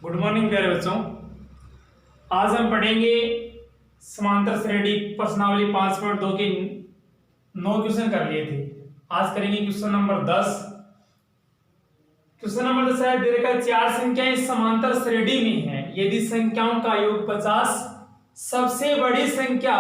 Good morning प्यारे बच्चों। आज हम पढ़ेंगे समांतर श्रेणी प्रश्नावली 5.2 के 9 क्वेश्चन कर लिए थे। आज करेंगे क्वेश्चन नंबर 10। क्वेश्चन नंबर 10 है, दे रखा है चार संख्याएं समांतर श्रेणी में हैं यदि संख्याओं का योग 50, सबसे बड़ी संख्या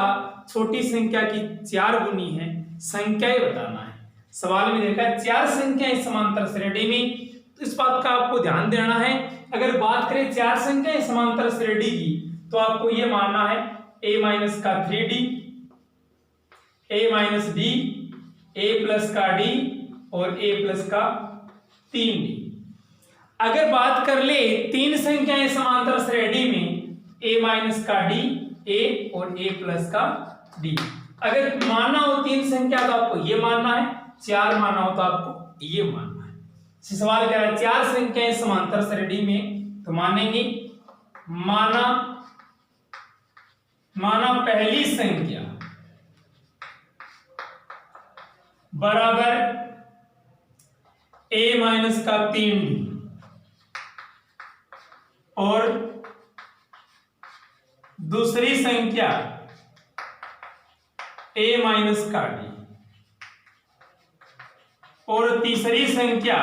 छोटी संख्या की 4 गुनी है, संख्याएं बताना है। सवाल में देखा है चार संख्याएं समांतर श्रेणी में, तो इस बात का आपको ध्यान देना है। अगर बात करें चार संख्याएं समांतर श्रेणी की, तो आपको यह मानना है a माइनस का 3d, a minus d, a plus का d और a प्लस का 3d। अगर बात कर ले तीन संख्याएं समांतर श्रेणी में, a माइनस का d, a और a प्लस का d। अगर मानना हो तीन संख्या तो आपको ये मानना है, चार मानना हो तो आपको ये मानना है। सवाल कह रहा है चार संख्याएं समांतर श्रेणी में, तो मानेंगे माना पहली संख्या बराबर a माइनस का 3d और दूसरी संख्या a माइनस का d और तीसरी संख्या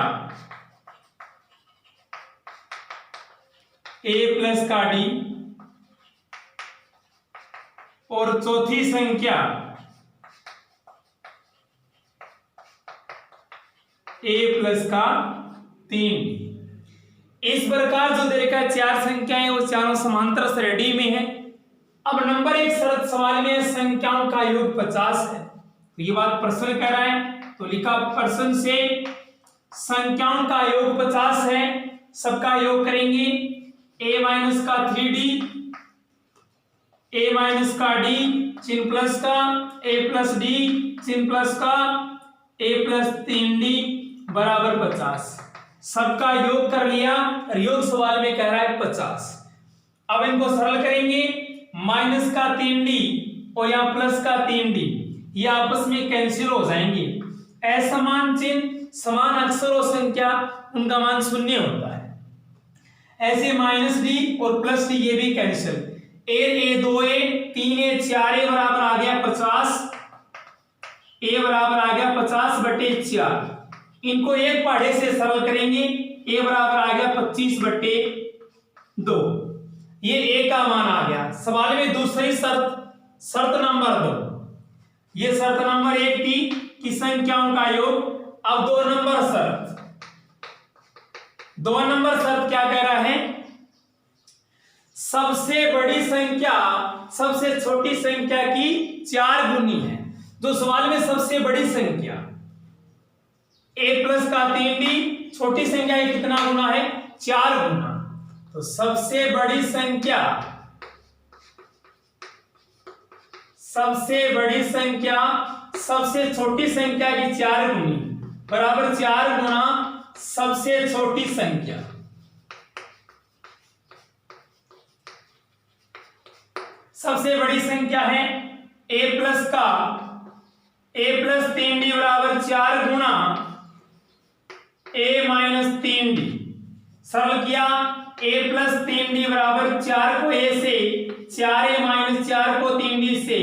a प्लस का d और चौथी संख्या a प्लस का 3d। इस प्रकार जो दे रखा है चार संख्याएं वो चारों समांतर श्रेणी में है। अब नंबर एक शर्त सवाल में संख्याओं का योग 50 है, तो ये बात प्रश्न कर रहा है, तो लिखा प्रश्न से संख्याओं का योग 50 है, सबका योग करेंगे a माइनस का 3d, a माइनस का d चिन्ह प्लस का, a प्लस d चिन्ह प्लस का, a प्लस 3d बराबर 50। सबका योग कर लिया, योग सवाल में कह रहा है 50। अब इनको सरल करेंगे, माइनस का 3d और यहां प्लस का 3d ये आपस में कैंसिल हो जाएंगे। असमान चिन्ह समान अक्षर और संख्या उनका मान शून्य होता है। ऐसे माइनस डी और प्लस डी ये भी कैंसिल, ए 2a 3a 4a बराबर आ गया 50, a बराबर आ गया 50 बटे 4। इनको एक पहाड़े से सरल करेंगे, a बराबर आ गया 25 बटे 2, ये a का मान आ गया। सवाल में दूसरी शर्त नंबर 2, ये शर्त नंबर 1 थी कि संख्याओं का योग। अब 2 नंबर शर्त क्या कह रहा है, सबसे बड़ी संख्या सबसे छोटी संख्या की 4 गुनी है। जो सवाल में सबसे बड़ी संख्या a प्लस का 3d, छोटी संख्या कितना गुना है 4 गुना, तो सबसे बड़ी संख्या सबसे छोटी संख्या की 4 गुनी बराबर 4 गुना सबसे छोटी संख्या। सबसे बड़ी संख्या है a प्लस 3d बराबर 4 गुना a माइनस 3d। सरल किया, a प्लस 3d बराबर 4 को a से, 4a माइनस 4 को 3d से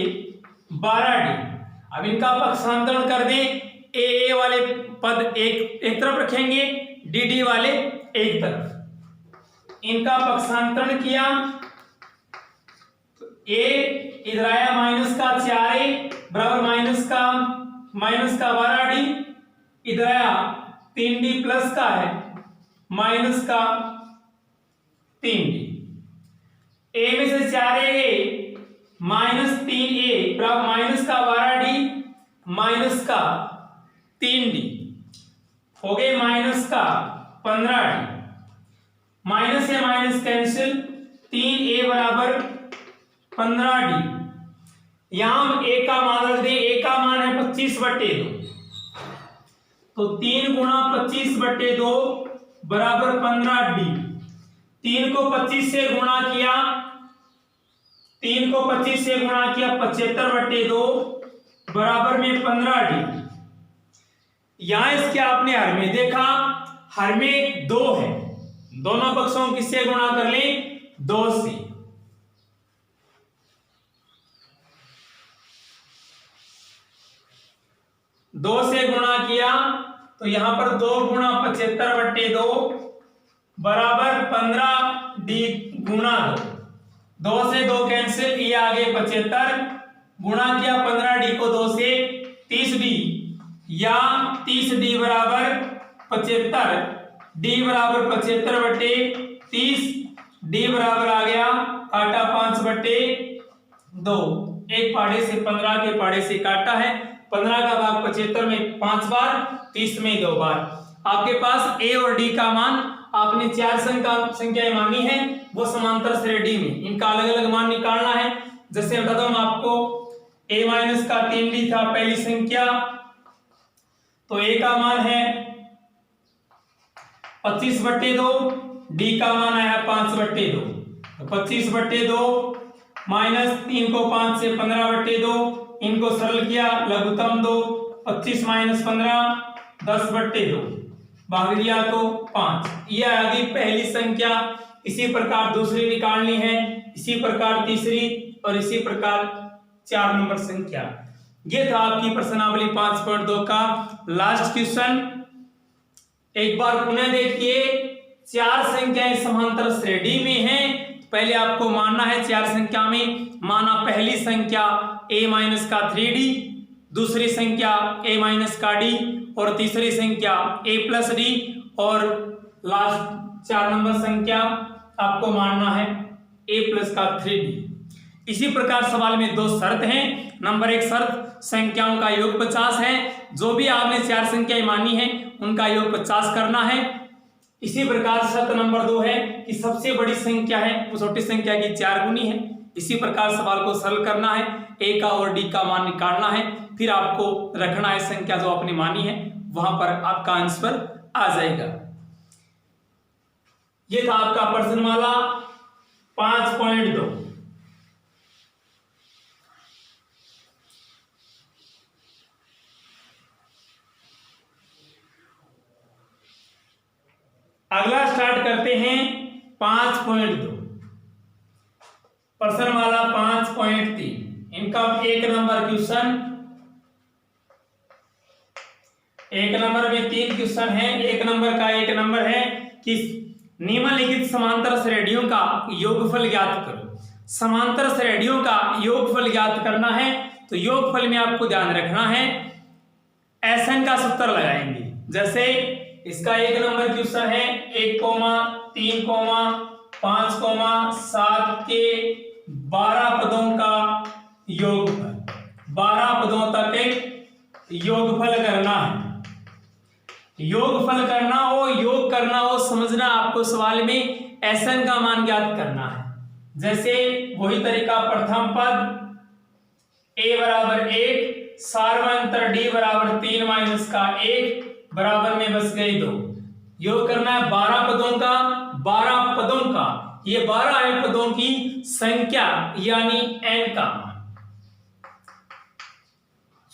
12d। अब इनका पक्षांतरण कर दें, a वाले पद एक तरफ रखेंगे, dd वाले एक तरफ। इनका पक्षांतरण किया, a इधर आया माइनस का 4a बराबर माइनस का 12d, इधर आया 3d प्लस का है माइनस का 3d। a में से 4a गए, माइनस 3a बराबर माइनस का 12d माइनस का 3d हो गए माइनस का 15d। माइनस से माइनस कैंसिल, 3a बराबर 15d। यहां हम a का मान रख दें, a का मान है 25 बटे 2, तो 3 गुणा 25 बटे 2 बराबर 15d। 3 को 25 से गुणा किया, 75 बटे 2 बराबर में 15d। यहां इसके आपने हर में देखा, हर में 2 है, दोनों पक्षों को किससे गुणा कर लें? 2 से। दो से गुणा किया तो यहां पर 2 गुणा 75/2 बराबर 15d गुणा 2। 2 से 2 कैंसिल, ये आगे 75 गुणा किया 15d को 2 से 30d, या 30d बराबर 75, d बराबर 75/30, d बराबर आ गया काटा 5/2। एक पाड़े से 15 के पाड़े से काटा है, 15 का भाग 75 में 5 बार, 30 में 2 बार। आपके पास a और d का मान आपने 4 संख्याएं मानी है, वो समांतर श्रेणी में इनका अलग अलग मान निकालना है। जैसे बताता हूं आपको, a माइनस का 3d था पहली संख्या, तो a का मान है 25/2, d का मान आया 5/2, तो 25/2 माइनस 3 को 5 से 15/2, इनको सरल किया लघुत्तम 2, 25 माइनस 15 10/2, भाग दिया तो 5। यह आ गई पहली संख्या। इसी प्रकार दूसरी निकालनी है, इसी प्रकार तीसरी, और इसी प्रकार 4 नंबर संख्या। ये था आपकी प्रश्नावली 5.2 का लास्ट क्वेश्चन। एक बार पुनः देखिए, 4 संख्याएं समांतर श्रेणी में हैं। पहले आपको मानना है 4 संख्या में, माना पहली संख्या a माइनस का 3d, दूसरी संख्या a माइनस का d, और तीसरी संख्या a प्लस d, और लास्ट 4 नंबर संख्या आपको मानना है a प्लस का 3d। इसी प्रकार सवाल में 2 शर्त हैं। नंबर 1 शर्त, संख्याओं का योग 50 है। जो भी आपने 4 संख्याएं मानी है उनका योग 50 करना है। इसी प्रकार शर्त नंबर 2 है कि सबसे बड़ी संख्या है वो छोटी संख्या की 4 गुनी है। इसी प्रकार सवाल को सरल करना है, a का और d का मान निकालना है, फिर आपको रखना है संख्या जो आपने मानी है, वहां पर आपका आंसर आ जाएगा। ये था आपका प्रश्नमाला 5.2। अगला स्टार्ट करते हैं 5.2, प्रश्नमाला 5.3। इनका 1 नंबर क्वेश्चन, 1 नंबर में 3 क्वेश्चन है। 1 नंबर का 1 नंबर है कि निम्नलिखित समांतर श्रेणियों का योगफल ज्ञात करो। समांतर श्रेणियों का योगफल ज्ञात करना है, तो योगफल में आपको ध्यान रखना है SN का सूत्र लगाएंगे। जैसे इसका 1 नंबर क्वेश्चन है 1, 3, 5, 7 के 12 पदों का योगफल, 12 पदों तक योगफल करना है। योगफल करना हो, योग करना हो, समझना आपको सवाल में SN का मान ज्ञात करना है। जैसे वही तरीका, प्रथम पद a बराबर 1, सार्वंतर d बराबर 3 माइनस का 1 बराबर में बस गई 2। योग करना है 12 पदों का, 12 पदों का, ये 12 है पदों की संख्या यानी n का मान।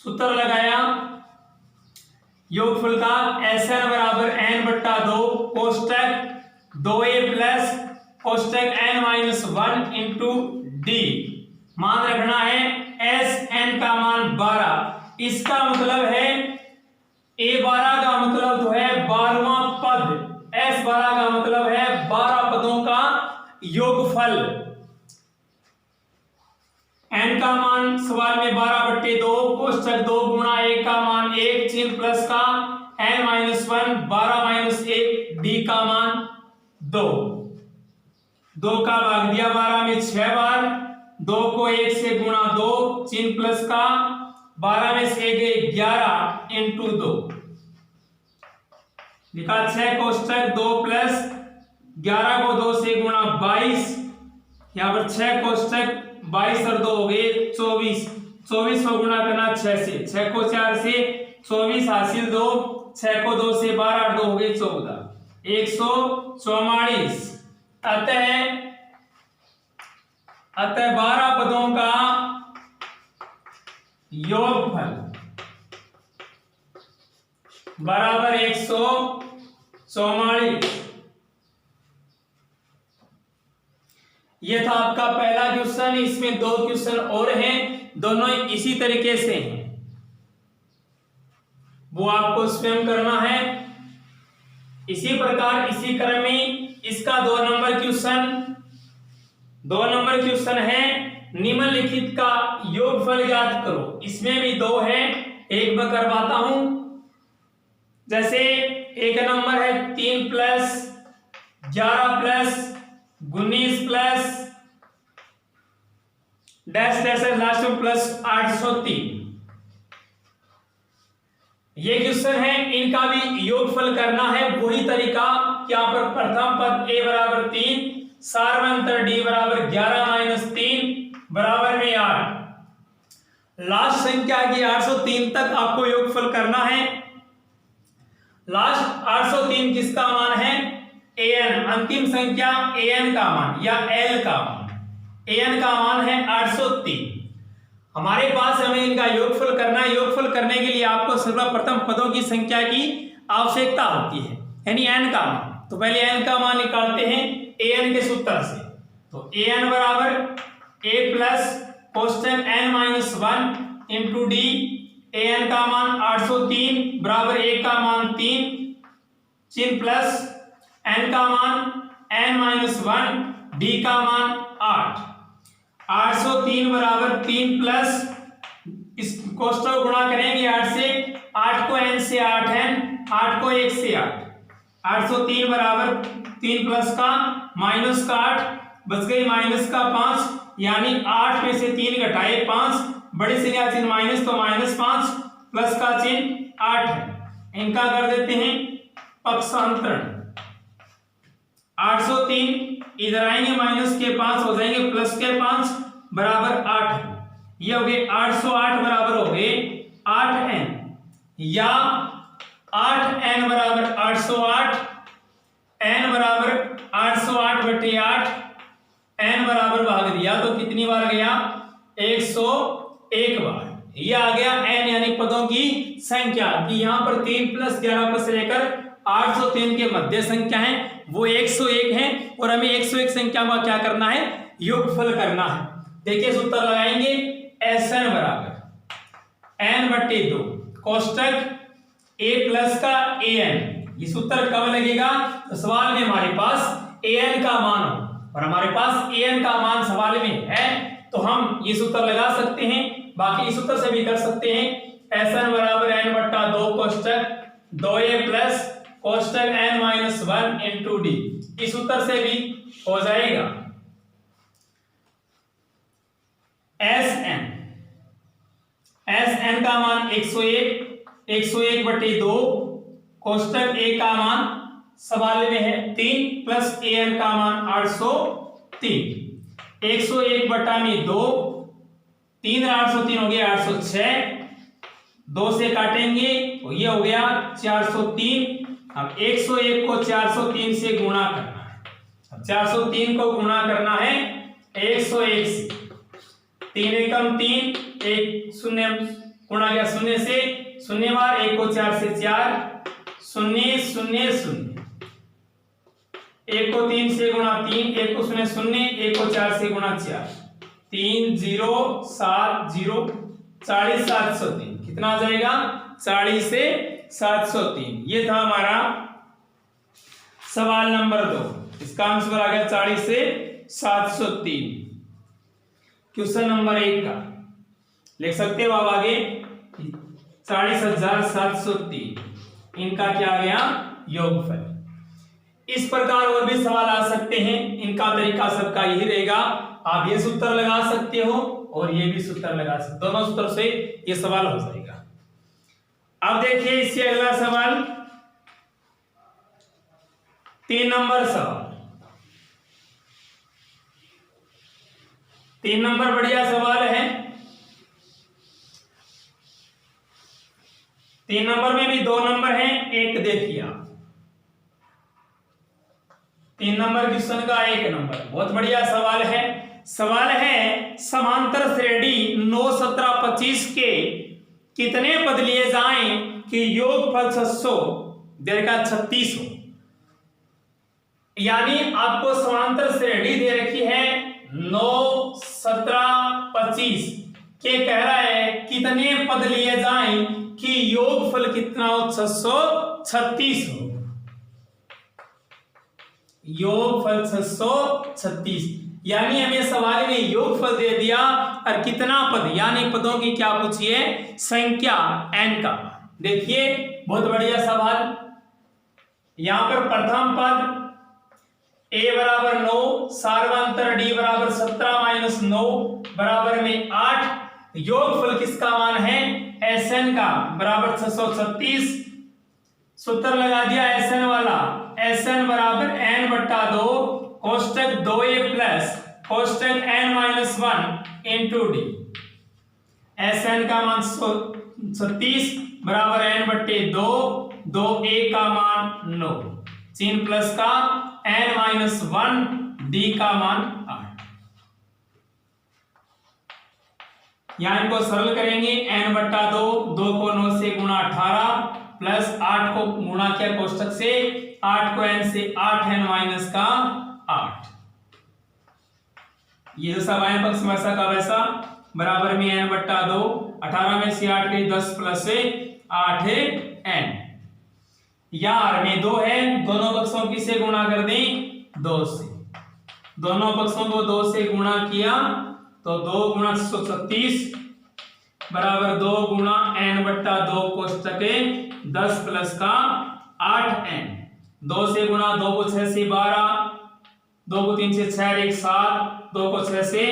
सूत्र लगाया योगफल का, SN बराबर n/2 कोष्टक 2a प्लस कोष्टक n-1 इंटू d। मान रखना है SN का मान 12। इसका मतलब है A12 का मतलब तो है 12वां पद, S12 का मतलब है 12 पदों का योगफल। n का मान सवाल में 12/2, कोष्टक 2 गुणा 1 का मान 1, चिन्ह प्लस का n-1, 12 माइनस 1, d का मान 2। 2 का भाग दिया 12 में 6 बार, 2 को 1 से गुणा 2, चिन्ह प्लस का 12 में से 11 इंटू 2 लिखा। 6 कोष्टक 2 प्लस 11 को 2 से गुणा 22, यहाँ पर 6 कोष्टक 22 और 2 हो गए 24। 24 को गुणा करना 6 से, 6 को 4 से 24 हासिल 2, 6 को 2 से 12 और 2 हो गए 14, 144। अतः 12 पदों का योगफल बराबर 144। ये था आपका पहला क्वेश्चन। इसमें 2 क्वेश्चन और हैं, दोनों इसी तरीके से हैं, वो आपको स्वयं करना है। इसी प्रकार इसी क्रम में इसका 2 नंबर क्वेश्चन है, निम्नलिखित का योगफल ज्ञात करो। इसमें भी 2 है, एक मैं करवाता हूं। जैसे एक नंबर है 3 plus 11 plus 19 plus dash dash last में प्लस 803। ये क्वेश्चन है, इनका भी योगफल करना है। वही तरीका कि यहाँ पर प्रथम पद a बराबर 3, सार्वंतर d बराबर 11 माइनस 3 बराबर में 8। लास्ट संख्या की 803 तक आपको योगफल करना है। लास्ट 803 किसका मान है? an, अंतिम संख्या an का मान या l का मान। an का मान है 803। हमारे पास हमें इनका योगफल करना है। योगफल करने के लिए आपको सर्वप्रथम पदों की संख्या की आवश्यकता होती है, यानी n का मान। तो पहले n का मान निकालते हैं an के सूत्र से। तो an बराबर a प्लस कोष्टक n minus 1 into D. an का मान 803 बराबर a का मान 3 चिन्ह प्लस n का मान n माइनस 1 d का मान 8। 803 बराबर 3 प्लस इस कोष्टक गुणा करेंगे 8 से, 8 को n से 8n, 8 को 1 से 8। 803 बराबर 3 प्लस का माइनस का 8, बच गई माइनस का 5, यानी 8 में से 3 घटाए 5, बड़ी संख्या चिन्ह माइनस तो माइनस 5 प्लस का चिन्ह 8 है। इनका कर देते हैं पक्षांतरण। 803 इधर आएंगे माइनस के 5 हो जाएंगे प्लस के 5 बराबर 8 है। ये हो गए 808 बराबर हो गए 8n, या 8n बराबर 808, n बराबर 808 बटे 8, n बराबर भाग दिया तो कितनी बार गया? 101 बार। ये आ गया n यानी पदों की संख्या कि यहाँ पर 3 प्लस 11 प्लस लेकर 803 के मध्य संख्या है वो 101 है, और हमें 101 संख्या का क्या करना है? योगफल करना है। देखिए सूत्र लगाएंगे, Sn बराबर n बटे 2 कोष्टक a प्लस का an। ये सूत्र कब लगेगा? तो सवाल में हमारे पास an का मान हो, और हमारे पास an का मान सवाल में है तो हम ये सूत्र लगा सकते हैं। बाकी इस सूत्र से भी कर सकते हैं। Sn बराबर n बटा 2 कोष्टक 2a प्लस कोष्टक n माइनस 1 इंटू डी। इस सूत्र से भी हो जाएगा। Sn का मान 101 बटे 2 कोष्टक a का मान सवाल में है 3 प्लस an का मान 803। 101 बटा में 2, 3 803 हो गया 806, 2 से काटेंगे तो ये हो गया 403। अब 101 को 403 से गुणा करना है। अब 403 को गुणा करना है 101 से। 3 एकम 3, 1 शून्य गुणा गया शून्य से, शून्य बार 1 को 4 से 4, 0 0 0। 1 को 3 से गुणा 3, 1 को 0 0, 1 को 4 से गुणा 4, 3 0 7 0, 40 703। कितना आ जाएगा? 40 से 703। ये था हमारा सवाल नंबर 2। इसका आंसर आ गया 40 से 703। क्वेश्चन नंबर 1 का लिख सकते हो आप आगे 40,703। इनका क्या आ गया? योगफल। इस प्रकार और भी सवाल आ सकते हैं। इनका तरीका सबका यही रहेगा। आप ये सूत्र लगा सकते हो और ये भी सूत्र लगा सकते हो। दोनों सूत्र से ये सवाल हो जाएगा। अब देखिए इससे अगला सवाल 3 नंबर सवाल। 3 नंबर बढ़िया सवाल है। 3 नंबर में भी 2 नंबर हैं, एक देखिए आप। 3 नंबर क्वेश्चन का 1 नंबर बहुत बढ़िया सवाल है। सवाल है समांतर श्रेणी 9 17 25 के कितने पद लिए जाएं कि योगफल 600 देगा 36 हो। यानी आपको समांतर श्रेणी दे रखी है 636 हो। योगफल 636, यानी हमें सवाल में योगफल दे दिया और कितना पद, यानी पदों की क्या पूछी है, संख्या n का। देखिए बहुत बढ़िया सवाल। यहां पर प्रथम पद a बराबर 9, सार्वंतर d बराबर 17 - 9 बराबर में 8। योगफल किसका मान है, Sn का, बराबर 636। सूत्र लगा दिया Sn वाला, Sn बराबर n बट्टा 2 कोष्टक 2a प्लस कोष्टक n-1 इंटू d। Sn का मान 36 बराबर n बट्टे 2, 2a का मान 9, चिन्ह प्लस का n-1, d का मान 8। यहां इनको सरल करेंगे, n बट्टा 2, 2 को 9 से गुणा 18 प्लस 8 को गुणा किया कोष्टक से, 8 को n से 8 n का 8। ये जो सब आए पक्ष वैसा का वैसा, बराबर में n बट्टा 2, 18 में से 8 गई 10 प्लस से 8 है n। यार में 2 है, दोनों पक्षों की से गुणा कर दें 2 से, दोनों पक्षों को 2 से गुणा किया तो 2 गुणा 636 बराबर 2 गुणा n बट्टा 2 कोष्टक 10 प्लस का 8n। 2 से गुणा, 2 को 6 से 12, 2 को 3 से 6 1 7, 2 को 6 से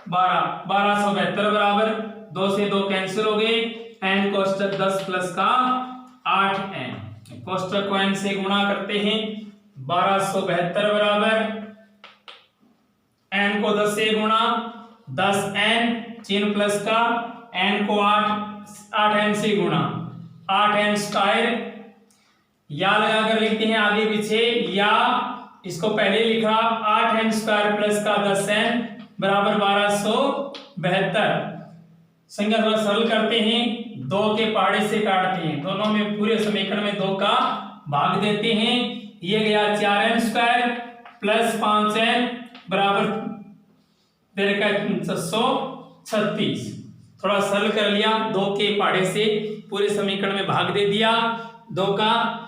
12, 1272 बराबर 2 से 2 कैंसिल हो गए, n कोष्टक 10 प्लस का 8n। कोष्टक को n से गुणा करते हैं, 1272 बराबर n को 10 से गुणा 10n, चिन्ह प्लस का n को 8n से गुणा 8n स्क्वायर। या लगाकर लिखते हैं आगे पीछे, या इसको पहले लिखा 8n स्क्वायर प्लस का 10n बराबर 1272। संख्या थोड़ा सरल करते हैं, 2 के पहाड़े से काटते हैं, दोनों में पूरे समीकरण में 2 का भाग देते हैं। ये गया 4n स्क्वायर प्लस 5n बराबर 636। थोड़ा सरल कर लिया, 2 के पहाड़े से पूरे समीकरण में भाग दे दिया 2 का।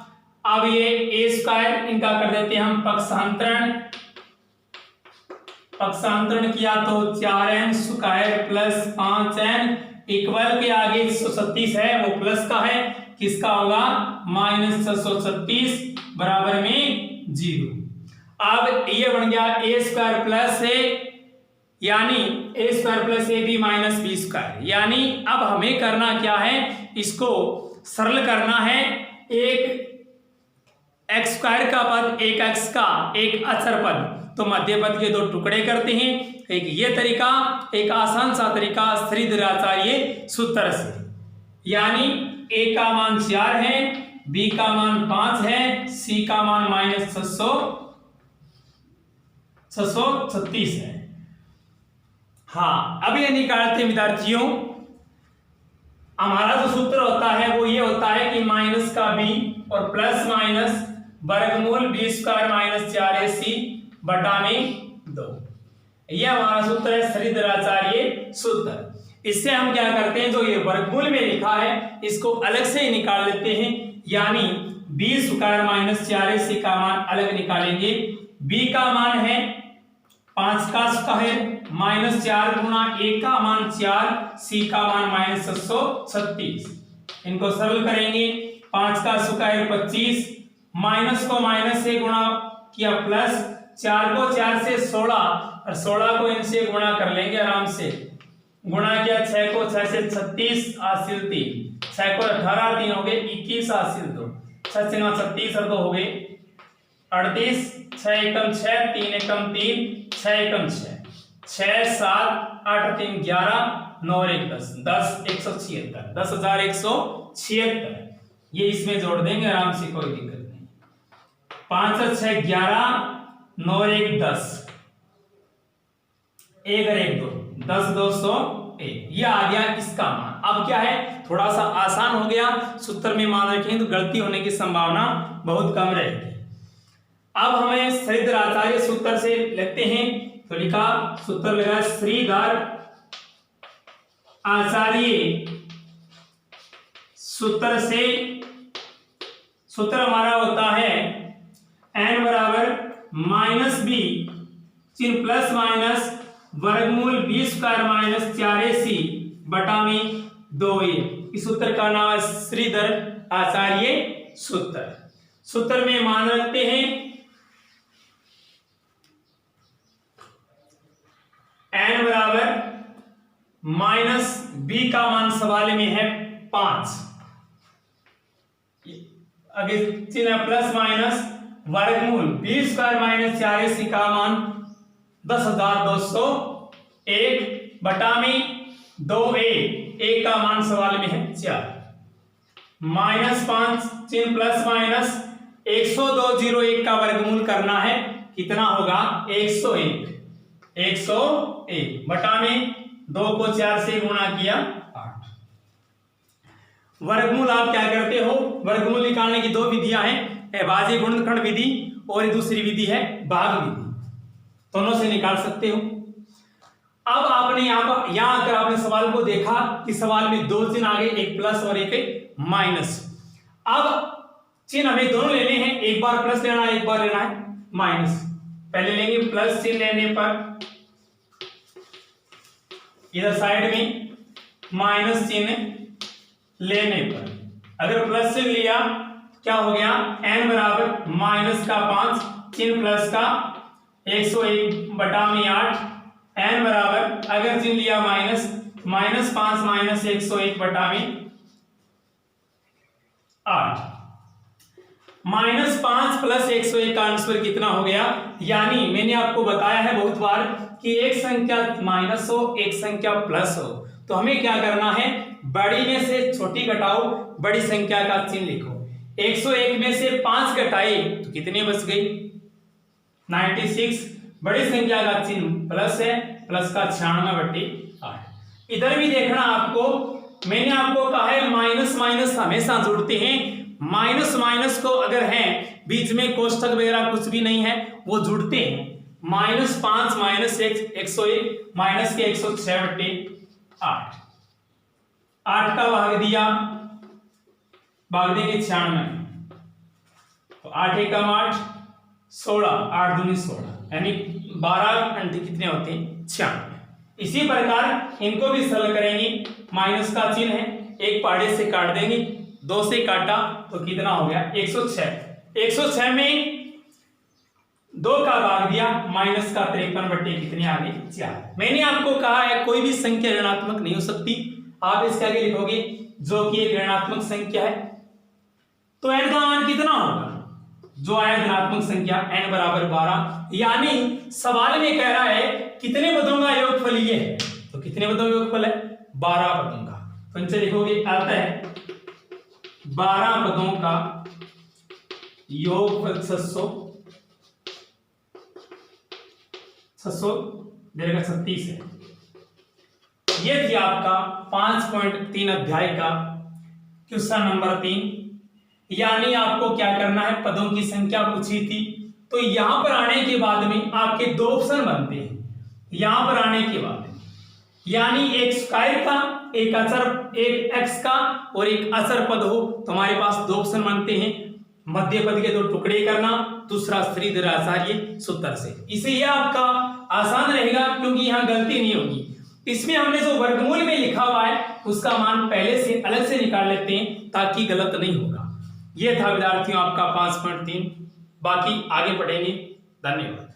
अब ये a स्क्वायर, इनका कर देते हैं हम पक्षांतरण। पक्षांतरण किया तो 4n square plus 5n equal के आगे 136 है, वो प्लस का है, किसका होगा, -636 बराबर में 0। अब ये बन गया a स्क्वायर प्लस है, यानी a square plus A B minus B square. यानी अब हमें करना क्या है, इसको सरल करना है। एक x स्क्वायर का पद, एक x का एक अचर पद, तो मध्य पद के 2 टुकड़े करते हैं। एक ये तरीका, एक आसान सा तरीका श्रीधराचार्य सूत्र से, यानी a का मान 4 है, b का मान 5 है, c का मान -636 है। हाँ, अब ये निकालते हैं विद्यार्थियों। हमारा जो सूत्र होता है वो ये होता है कि माइनस का b और प्लस माइनस वर्गमूल b स्क्वायर माइनस 4ac बटा में 2। यह हमारा सूत्र है श्रीधराचार्य सूत्र। इससे हम क्या करते हैं, जो ये वर्गमूल में लिखा है इसको अलग से ही निकाल लेते हैं, यानी b स्क्वायर माइनस 4ac का मान अलग निकालेंगे। b का मान है 5 का स्क्वायर माइनस 4 गुणा a का मान 4, c का मान -636। इनको सरल करेंगे, 5 का स्क्वायर 25, माइनस को माइनस से गुणा किया प्लस, 4 को 4 से 16 और 16 को इनसे गुणा कर लेंगे आराम से। गुणा किया 6 को 6 से 36 हासिल 3, 6 को 18 3 हो गए 21 हासिल 2, 6 से 9 36 और 2 हो गए 38, 6 एकम 6 3 एकम 3 6 एकम 6, 6 7 8 3 11 9 1 10 10176, 10,176। ये इसमें जोड़ देंगे आराम से, कोई दिक्कत नहीं। 5 और 6 11 9 1 10 1 और 1 2 10 201। ये आ गया इसका मान। अब क्या है, थोड़ा सा आसान हो गया, सूत्र में मान रखें तो गलती होने की संभावना बहुत कम रहेगी। अब हमें श्रीधराचार्य सूत्र से लिखते हैं, तो लिखा सूत्र लगा श्रीधर आचार्य सूत्र से सूत्र हमारा होता है n बराबर माइनस बी चिन्ह प्लस माइनस वर्गमूल बी स्क्वायर माइनस 4ac बटा में 2a। इस सूत्र का नाम है श्रीधर आचार्य सूत्र। सूत्र में मान रखते हैं n बराबर माइनस b का मान सवाल में है 5, आगे चिन्ह प्लस माइनस वर्गमूल बी स्क्वायर माइनस 4ac का मान 10,201 बटा में 2a, a का मान सवाल में है 4, माइनस 5 चिन्ह प्लस माइनस 102.01 का वर्गमूल करना है, कितना होगा 101 बटा में 2 को 4 से गुणा किया 8। वर्गमूल आप क्या करते हो, वर्गमूल निकालने की दो विधियां हैं, अभाज्य गुणनखंड विधि और दूसरी विधि है भाग विधि, दोनों से निकाल सकते हो। अब आपने यहां अगर आपने सवाल को देखा कि सवाल में दो चिन्ह आ गए, एक प्लस और एक माइनस। अब चिन्ह हमें दोनों लेने हैं, एक बार प्लस लेना है, एक बार लेना है माइनस। पहले लेंगे प्लस चिन्ह लेने पर इधर साइड में, माइनस चिन्ह लेने पर अगर प्लस चिन्ह लिया क्या हो गया, n बराबर माइनस का 5 चिन्ह प्लस का 101 बटा में 8, n बराबर अगर चिन्ह लिया माइनस, माइनस 5 माइनस 101 बटा में 8, माइनस 5 प्लस 101 का आंसर कितना हो गया। यानी मैंने आपको बताया है बहुत बार कि एक संख्या माइनस हो एक संख्या प्लस हो तो हमें क्या करना है, बड़ी में से छोटी घटाओ, बड़ी संख्या का चिन्ह लिखो। 101 में से 5 घटाए तो कितने बच गई 96, बड़ी संख्या का चिन्ह प्लस है, प्लस का 96/8। इधर भी देखना आपको, मैंने आपको कहा है माइनस माइनस हमेशा जुड़ते हैं, माइनस माइनस को अगर है बीच में कोष्ठक वगैरह कुछ भी नहीं है वो जुड़ते हैं। माइनस 5 माइनस 101 माइनस के 106/8, 8 का भाग दिया, भाग देंगे 96, तो 8 एकम 8 16, 8 दूनी 16, यानी 12 घंटे कितने होते हैं 96। इसी प्रकार इनको भी सरल करेंगे, माइनस का चिन्ह है, एक पाड़े से काट देंगे, 2 से काटा तो कितना हो गया 106, 106 में 2 का भाग दिया, माइनस का 53 कितने आ गए 4। मैंने आपको कहा है कोई भी संख्या ऋणात्मक नहीं हो सकती, आप इसके आगे लिखोगे जो कि एक ऋणात्मक संख्या है तो n का मान कितना होगा, जो आया धनात्मक संख्या n बराबर 12। यानी सवाल में कह रहा है कितने पदों का योगफल ये है, तो कितने पदों का योगफल है 12 पदों का, तो इनसे लिखोगे अर्थ है 12 पदों का योगफल 636 है। ये थी आपका 5.3 अध्याय का क्वेश्चन नंबर 3। यानी आपको क्या करना है, पदों की संख्या पूछी थी तो यहां पर आने के बाद में आपके दो ऑप्शन बनते हैं। यहां पर आने के बाद यानी एक स्क्वायर का, एक अचर, एक एक्स का और एक अचर पद हो तो हमारे पास दो ऑप्शन बनते हैं, मध्य पद के 2 टुकड़े करना, दूसरा श्रीधर आचार्य सूत्र से। इसे यह आपका आसान रहेगा क्योंकि यहां गलती नहीं होगी। इसमें हमने जो वर्गमूल में लिखा हुआ है उसका मान पहले से अलग से निकाल लेते हैं ताकि गलत नहीं होगा। यह था विद्यार्थियों आपका 5.3, बाकी आगे पढ़ेंगे। धन्यवाद।